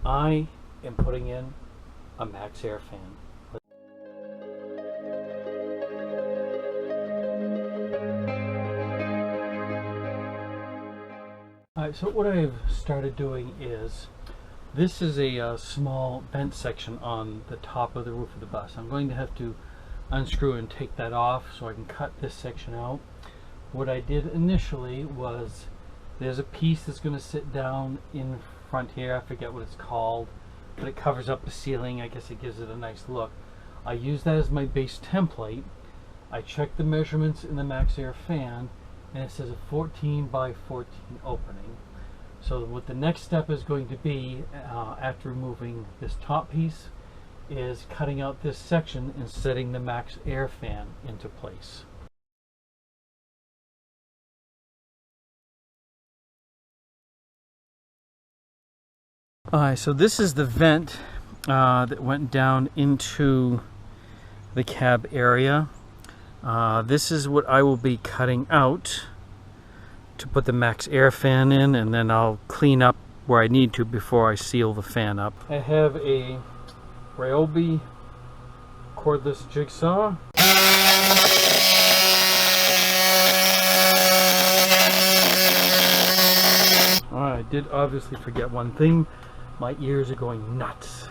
I am putting in a Maxxair fan. Alright, so what I've started doing is, this is a small vent section on the top of the roof of the bus. I'm going to have to unscrew and take that off so I can cut this section out. What I did initially was, there's a piece that's going to sit down in front here, I forget what it's called, but it covers up the ceiling. I guess it gives it a nice look. I use that as my base template. I check the measurements in the Maxxair fan, and it says a 14 by 14 opening. So what the next step is going to be, after removing this top piece, is cutting out this section and setting the Maxxair fan into place. Alright, so this is the vent that went down into the cab area. This is what I will be cutting out to put the Maxxair fan in, and then I'll clean up where I need to before I seal the fan up. I have a Ryobi cordless jigsaw. I did obviously forget one thing. My ears are going nuts.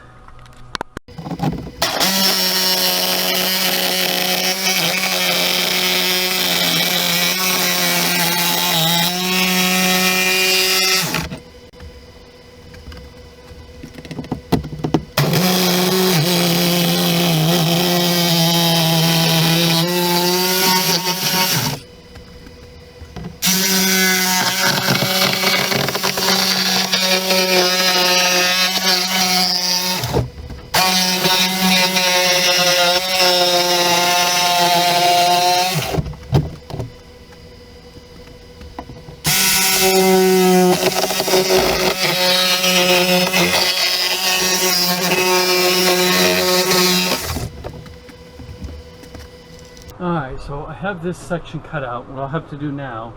Alright, so I have this section cut out. What I'll have to do now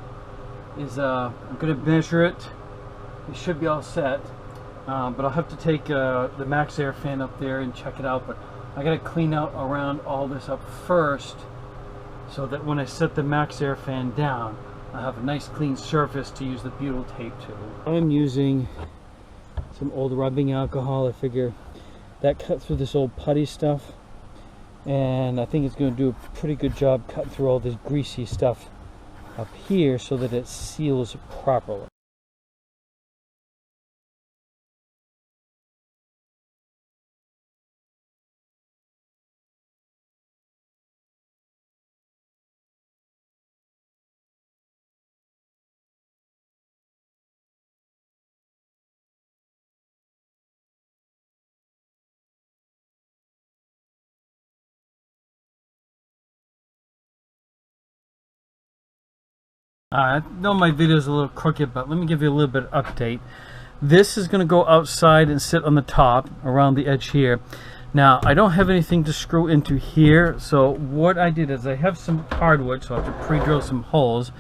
is I'm going to measure it. It should be all set, but I'll have to take the Maxxair fan up there and check it out. But I got to clean out around all this up first, so that when I set the Maxxair fan down, I have a nice clean surface to use the butyl tape to. I'm using some old rubbing alcohol. I figure that cut through this old putty stuff, and I think it's going to do a pretty good job cutting through all this greasy stuff up here so that it seals properly. I know my video is a little crooked, but let me give you a little bit of update. This is going to go outside and sit on the top around the edge here. Now, I don't have anything to screw into here, so what I did is I have some hardwood, so I have to pre-drill some holes.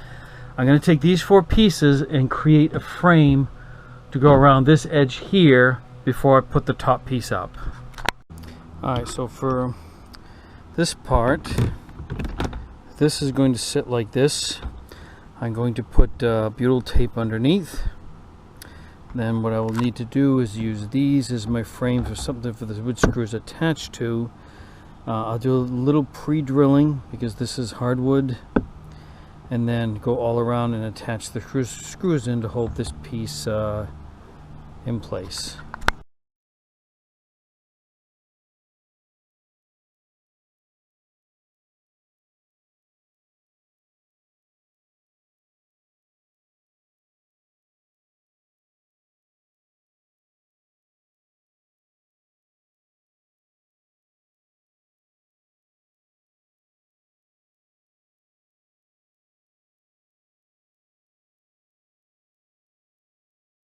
I'm going to take these 4 pieces and create a frame to go around this edge here before I put the top piece up. Alright, so for this part, this is going to sit like this. I'm going to put butyl tape underneath. Then what I will need to do is use these as my frames or something for the wood screws attached to. I'll do a little pre-drilling because this is hardwood, and then go all around and attach the screws in to hold this piece in place.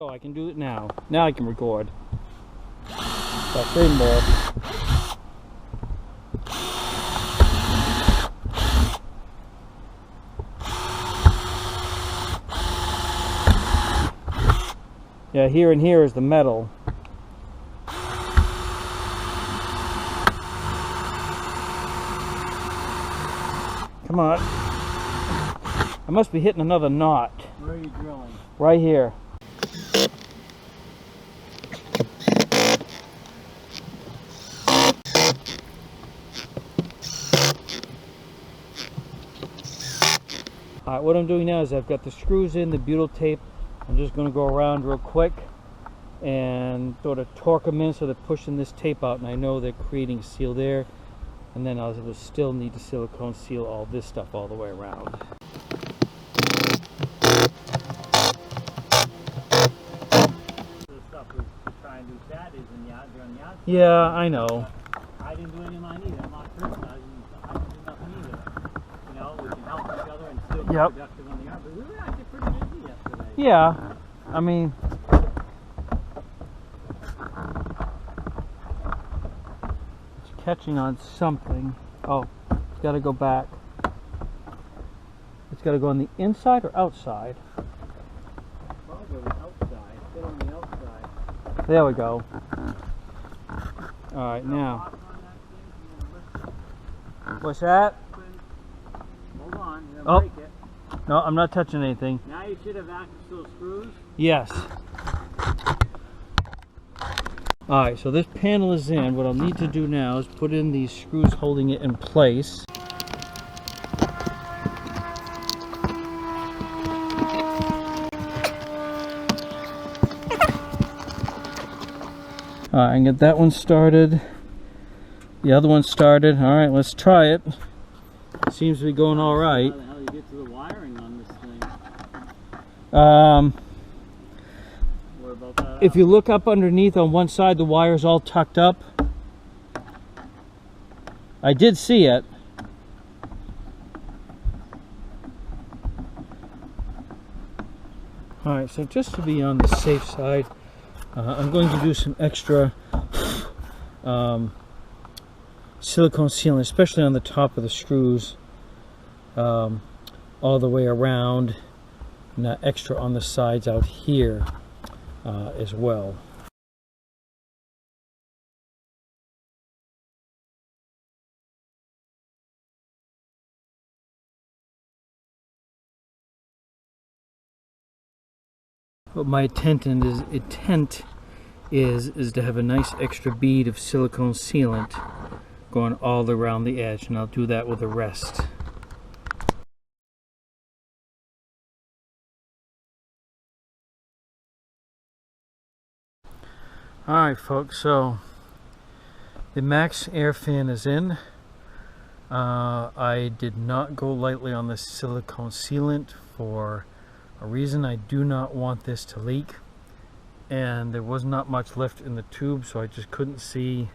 Oh, I can do it now. Now I can record. About 3 more. Yeah, here and here is the metal. Come on. I must be hitting another knot. Where are you drilling? Right here. Alright, what I'm doing now is I've got the screws in, the butyl tape. I'm just going to go around real quick and sort of torque them in so they're pushing this tape out, and I know they're creating a seal there. And then I'll still need to silicone seal all this stuff all the way around. The stuff we try and do Saturdays on the outside. Yeah, I know. I didn't do any of mine either. I'm not criticizing. I didn't do nothing either. You know, we can help each other and still be productive on the yard. But we were actually pretty busy yesterday. Yeah, I mean, it's catching on something. Oh, it's got to go back. It's got to go on the inside or outside? Probably the outside. Still on the outside. There we go. All right, now. What's that? Hold on. Oh. Break it. No, I'm not touching anything. Now you should have access to those screws. Yes. Alright, so this panel is in. What I'll need to do now is put in these screws holding it in place. Alright, I can get that one started. The other one started. Alright, let's try it. Seems to be going alright. How the hell you get to the wiring on this thing? What about that? If you look up underneath on one side, the wire's all tucked up. I did see it. Alright, so just to be on the safe side, I'm going to do some extra silicone sealing, especially on the top of the screws, all the way around, and extra on the sides out here as well. But my intent is to have a nice extra bead of silicone sealant going all around the edge, and I'll do that with the rest. Alright folks, so the Maxxair fan is in. I did not go lightly on the silicone sealant for a reason. I do not want this to leak, and there was not much left in the tube, so I just couldn't see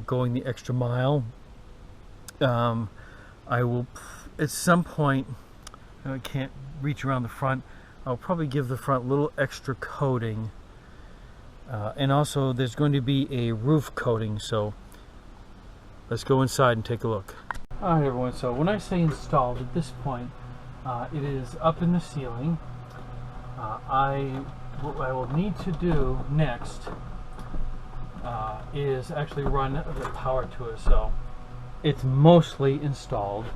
going the extra mile. I will at some point, I can't reach around the front, I'll probably give the front a little extra coating, and also there's going to be a roof coating, so let's go inside and take a look. Alright everyone, so when I say installed, at this point it is up in the ceiling. What I will need to do next is actually run the power to it, so it's mostly installed.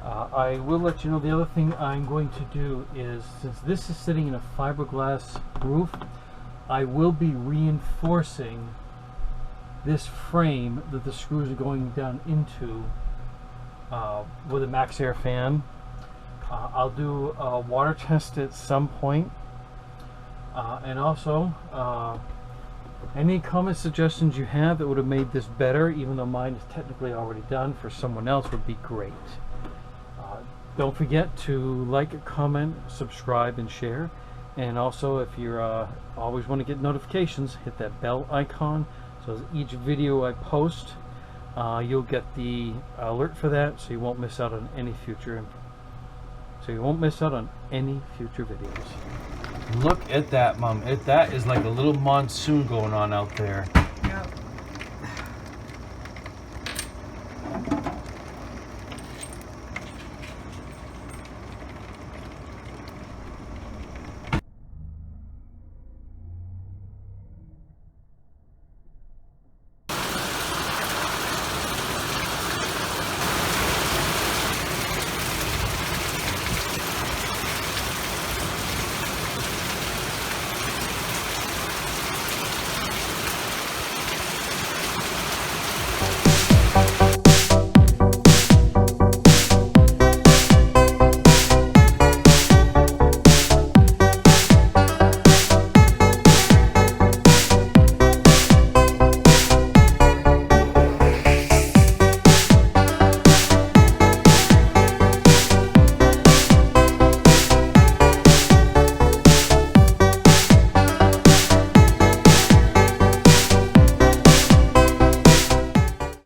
I will let you know the other thing I'm going to do is, since this is sitting in a fiberglass roof, I will be reinforcing this frame that the screws are going down into with a Maxxair fan. I'll do a water test at some point, and also any comments, suggestions you have that would have made this better, even though mine is technically already done, for someone else would be great. Don't forget to like, comment, subscribe, and share. And also, if you're always want to get notifications, hit that bell icon, so as each video I post, you'll get the alert for that, so you won't miss out on any future videos. Look at that, Mom. That is like a little monsoon going on out there. Yeah.